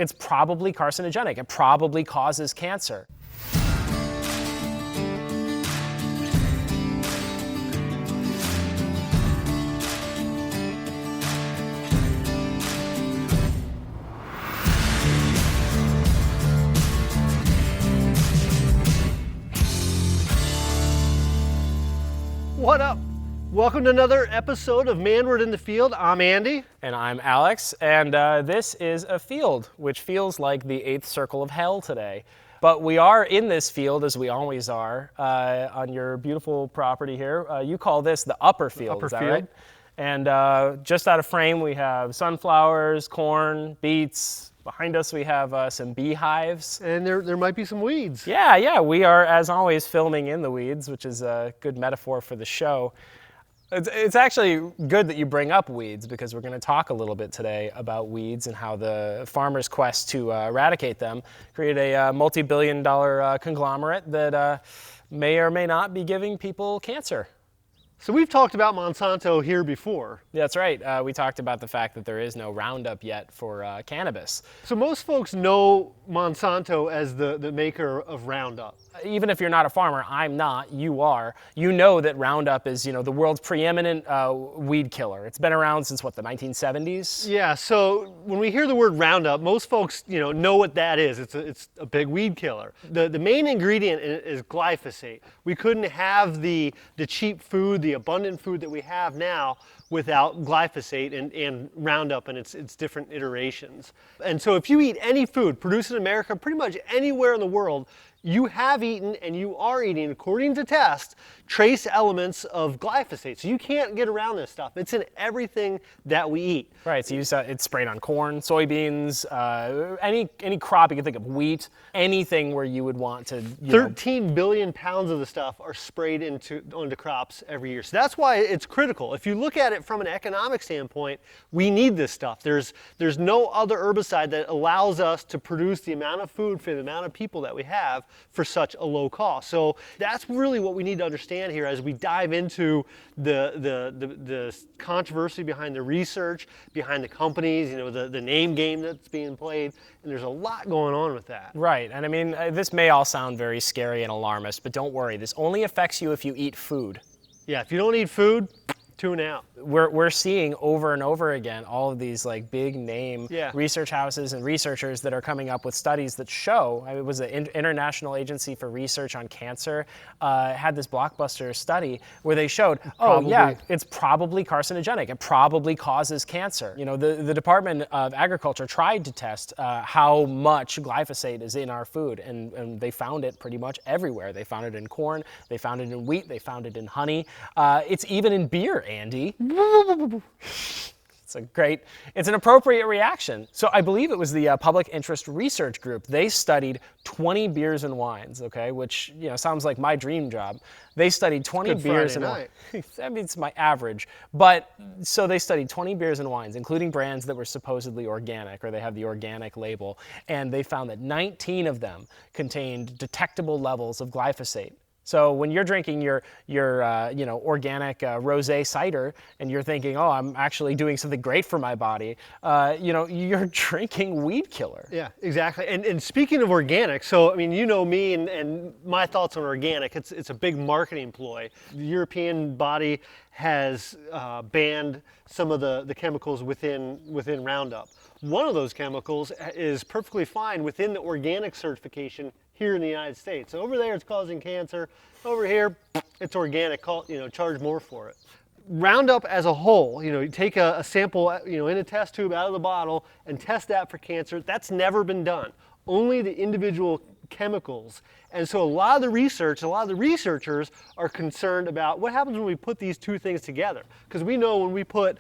It's probably carcinogenic. It probably causes cancer. What up? Welcome to another episode of Manward in the Field. I'm Andy. And I'm Alex, and this is a field, which feels like the eighth circle of hell today. But we are in this field, as we always are, on your beautiful property here. You call this the upper field, is that right? And just out of frame, we have sunflowers, corn, beets. Behind us, we have some beehives. And there might be some weeds. Yeah, we are, as always, filming in the weeds, which is a good metaphor for the show. It's actually good that you bring up weeds, because we're going to talk a little bit today about weeds and how the farmers' quest to eradicate them create a multi-billion-dollar conglomerate that may or may not be giving people cancer. So we've talked about Monsanto here before. That's right. We talked about the fact that there is no Roundup yet for cannabis. So most folks know Monsanto as the maker of Roundup. Even if you're not a farmer, I'm not, you are, you know that Roundup is, the world's preeminent weed killer. It's been around since, what, the 1970s? Yeah, so when we hear the word Roundup, most folks, know what that is. It's a big weed killer. The main ingredient is glyphosate. We couldn't have the cheap food, the abundant food that we have now without glyphosate and Roundup and its different iterations. And so if you eat any food produced in America, pretty much anywhere in the world, you have eaten and you are eating, according to tests, trace elements of glyphosate. So you can't get around this stuff. It's in everything that we eat. Right, so it's sprayed on corn, soybeans, any crop you can think of, wheat, anything where you would want to, 13 billion pounds of the stuff are sprayed onto crops every year. So that's why it's critical. If you look at it from an economic standpoint, we need this stuff. There's no other herbicide that allows us to produce the amount of food for the amount of people that we have for such a low cost. So that's really what we need to understand here as we dive into the controversy behind the research, behind the companies, the name game that's being played, and there's a lot going on with that. Right, and I mean, this may all sound very scary and alarmist, but don't worry, this only affects you if you eat food. Yeah, if you don't eat food, tune out. We're seeing over and over again all of these big name research houses and researchers that are coming up with studies that show, it was the International Agency for Research on Cancer had this blockbuster study where they showed, it's probably carcinogenic. It probably causes cancer. The Department of Agriculture tried to test how much glyphosate is in our food, and they found it pretty much everywhere. They found it in corn, they found it in wheat, they found it in honey. It's even in beer, Andy. It's an appropriate reaction. So I believe it was the Public Interest Research Group. They studied 20 beers and wines, okay, which, sounds like my dream job. They studied 20 beers and wines. I mean, it's my average. But so they studied 20 beers and wines, including brands that were supposedly organic, or they have the organic label, and they found that 19 of them contained detectable levels of glyphosate. So when you're drinking your organic rosé cider and you're thinking, oh, I'm actually doing something great for my body, you're drinking weed killer. Yeah, exactly. And speaking of organic, so I mean, me and my thoughts on organic. It's a big marketing ploy. The European body has banned some of the chemicals within Roundup. One of those chemicals is perfectly fine within the organic certification here in the United States. So over there it's causing cancer. Over here it's organic. Charge more for it. Roundup as a whole, you take a sample, in a test tube out of the bottle and test that for cancer. That's never been done. Only the individual chemicals. And so a lot of the researchers are concerned about what happens when we put these two things together. Because we know when we put,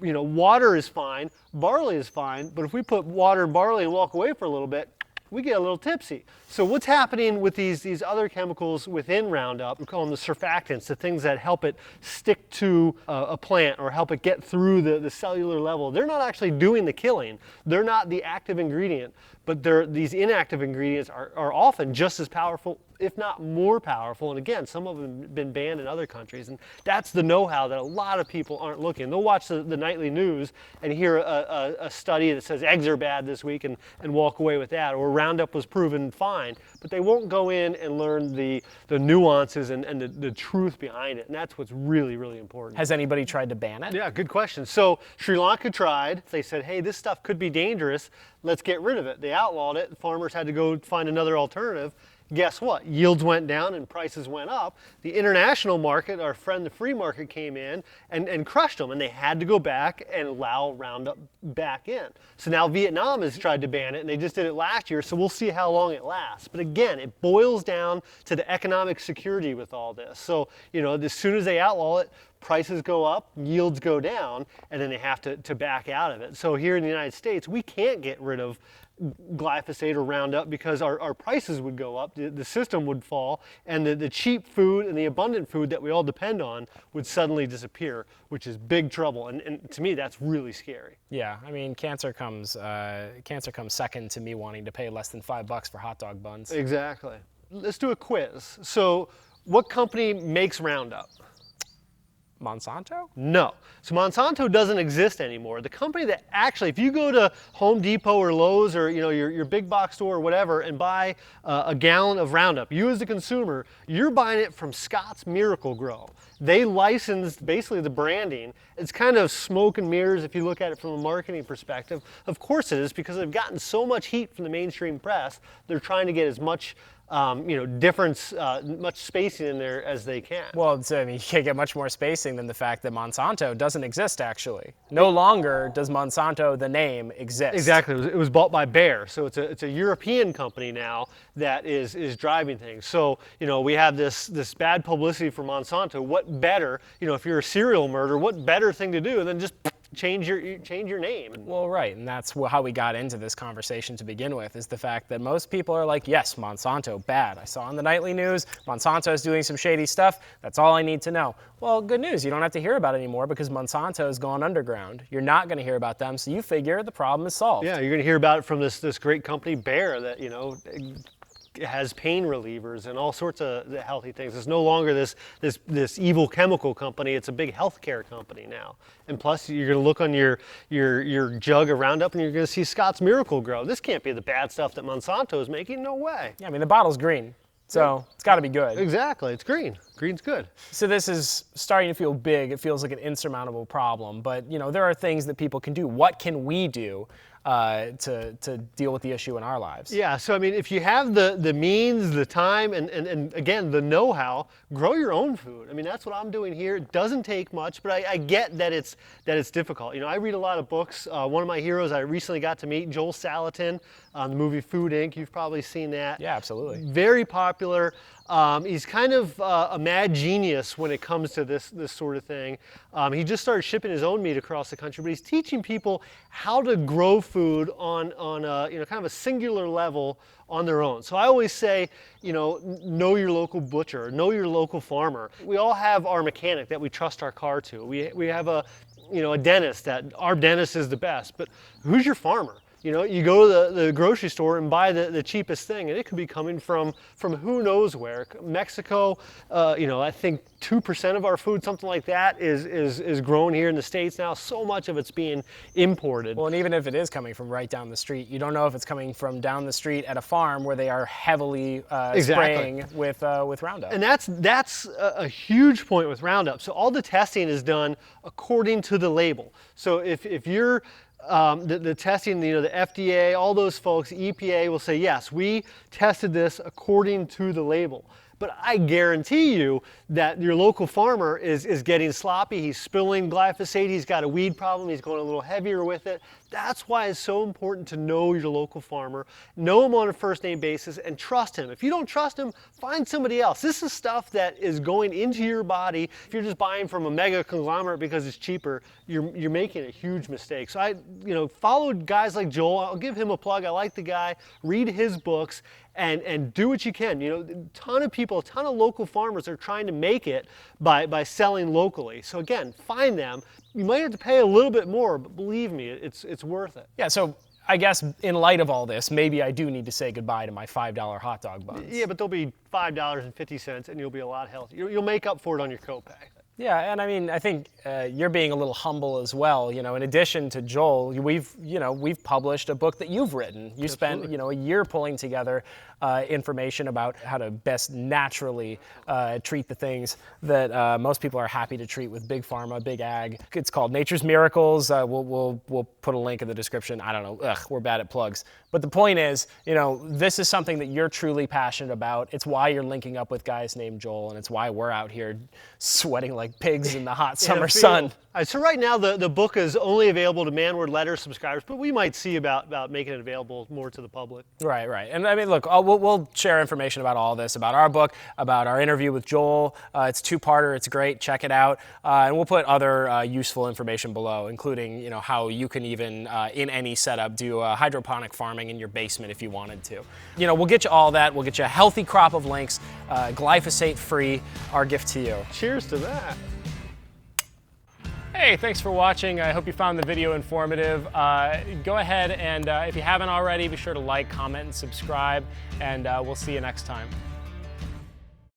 water is fine, barley is fine, but if we put water and barley and walk away for a little bit, we get a little tipsy. So what's happening with these other chemicals within Roundup, we call them the surfactants, the things that help it stick to a plant or help it get through the cellular level. They're not actually doing the killing. They're not the active ingredient, but these inactive ingredients are often just as powerful if not more powerful. And again, some of them have been banned in other countries. And that's the know-how that a lot of people aren't looking. They'll watch the nightly news and hear a study that says eggs are bad this week and walk away with that, or Roundup was proven fine. But they won't go in and learn the nuances and the truth behind it. And that's what's really, really important. Has anybody tried to ban it? Yeah, good question. So Sri Lanka tried. They said, hey, this stuff could be dangerous. Let's get rid of it. They outlawed it. Farmers had to go find another alternative. Guess what? Yields went down and prices went up. The international market, our friend the free market, came in and crushed them, and they had to go back and allow Roundup back in. So now Vietnam has tried to ban it, and they just did it last year, so we'll see how long it lasts. But again, it boils down to the economic security with all this. So, as soon as they outlaw it, prices go up, yields go down, and then they have to back out of it. So here in the United States, we can't get rid of glyphosate or Roundup because our prices would go up, the system would fall, and the cheap food and the abundant food that we all depend on would suddenly disappear, which is big trouble. And to me, that's really scary. Yeah, I mean, cancer comes second to me wanting to pay less than $5 for hot dog buns. Exactly. Let's do a quiz. So, what company makes Roundup? Monsanto? No. So Monsanto doesn't exist anymore. The company that actually, if you go to Home Depot or Lowe's or your big box store or whatever and buy a gallon of Roundup, you as a consumer, you're buying it from ScottsMiracle-Gro. They licensed basically the branding. It's kind of smoke and mirrors if you look at it from a marketing perspective. Of course it is, because they've gotten so much heat from the mainstream press. They're trying to get as much difference, much spacing in there as they can. Well, I mean, you can't get much more spacing than the fact that Monsanto doesn't exist, actually. No longer does Monsanto, the name, exist. Exactly. It was bought by Bayer, so it's a European company now that is driving things. So, we have this bad publicity for Monsanto. What better, if you're a serial murderer, what better thing to do than just change your name? Well, right, and that's how we got into this conversation to begin with, is the fact that most people are like, yes, Monsanto, bad. I saw on the nightly news, Monsanto is doing some shady stuff. That's all I need to know. Well, good news, you don't have to hear about it anymore because Monsanto has gone underground. You're not going to hear about them, so you figure the problem is solved. Yeah, you're going to hear about it from this great company, Bayer, that, has pain relievers and all sorts of healthy things. It's no longer this evil chemical company. It's a big healthcare company now. And plus, you're going to look on your jug of Roundup and you're going to see ScottsMiracle-Gro. This can't be the bad stuff that Monsanto is making. No way. Yeah, I mean, the bottle's green, so it's got to be good. Exactly. It's green. Green's good. So this is starting to feel big. It feels like an insurmountable problem. But there are things that people can do. What can we do to deal with the issue in our lives? Yeah, so I mean, if you have the means, the time, and again, the know-how, grow your own food. I mean, that's what I'm doing here. It doesn't take much, but I get that it's difficult. I read a lot of books. One of my heroes I recently got to meet, Joel Salatin, on the movie Food Inc. You've probably seen that. Yeah, absolutely. Very popular. He's kind of a mad genius when it comes to this sort of thing. He just started shipping his own meat across the country, but he's teaching people how to grow food on a, kind of a singular level on their own. So I always say, know your local butcher, know your local farmer. We all have our mechanic that we trust our car to. We have a dentist that our dentist is the best, but who's your farmer? You go to the grocery store and buy the cheapest thing, and it could be coming from who knows where. Mexico, I think 2% of our food, something like that, is grown here in the States now. So much of it's being imported. Well, and even if it is coming from right down the street, you don't know if it's coming from down the street at a farm where they are heavily spraying with Roundup. And that's a huge point with Roundup. So all the testing is done according to the label. So if you're the testing, the FDA, all those folks, EPA will say, yes, we tested this according to the label. But I guarantee you that your local farmer is getting sloppy. He's spilling glyphosate. He's got a weed problem. He's going a little heavier with it. That's why it's so important to know your local farmer, know him on a first name basis, and trust him. If you don't trust him, find somebody else. This is stuff that is going into your body. If you're just buying from a mega conglomerate because it's cheaper, you're making a huge mistake. So I followed guys like Joel. I'll give him a plug. I like the guy. Read his books. And do what you can. A ton of people, a ton of local farmers are trying to make it by selling locally. So again, find them. You might have to pay a little bit more, but believe me, it's worth it. Yeah, so I guess in light of all this, maybe I do need to say goodbye to my $5 hot dog buns. Yeah, but they'll be $5.50 and you'll be a lot healthier. You'll make up for it on your copay. Yeah, and I mean, I think you're being a little humble as well. You know, in addition to Joel, we've published a book that you've written. You spent a year pulling together information about how to best naturally treat the things that most people are happy to treat with big pharma, big ag. It's called Nature's Miracles. We'll put a link in the description. I don't know. Ugh, we're bad at plugs. But the point is, this is something that you're truly passionate about. It's why you're linking up with guys named Joel, and it's why we're out here sweating like pigs in the hot summer sun. So right now the book is only available to Manward letter subscribers, but we might see about making it available more to the public. Right. And I mean, look, we'll share information about all this, about our book, about our interview with Joel. It's a two-parter. It's great. Check it out. And we'll put other useful information below, including how you can even, in any setup, do hydroponic farming in your basement if you wanted to. We'll get you all that. We'll get you a healthy crop of links, glyphosate-free, our gift to you. Cheers to that. Hey, thanks for watching. I hope you found the video informative. Go ahead and if you haven't already, be sure to like, comment, and subscribe, and we'll see you next time.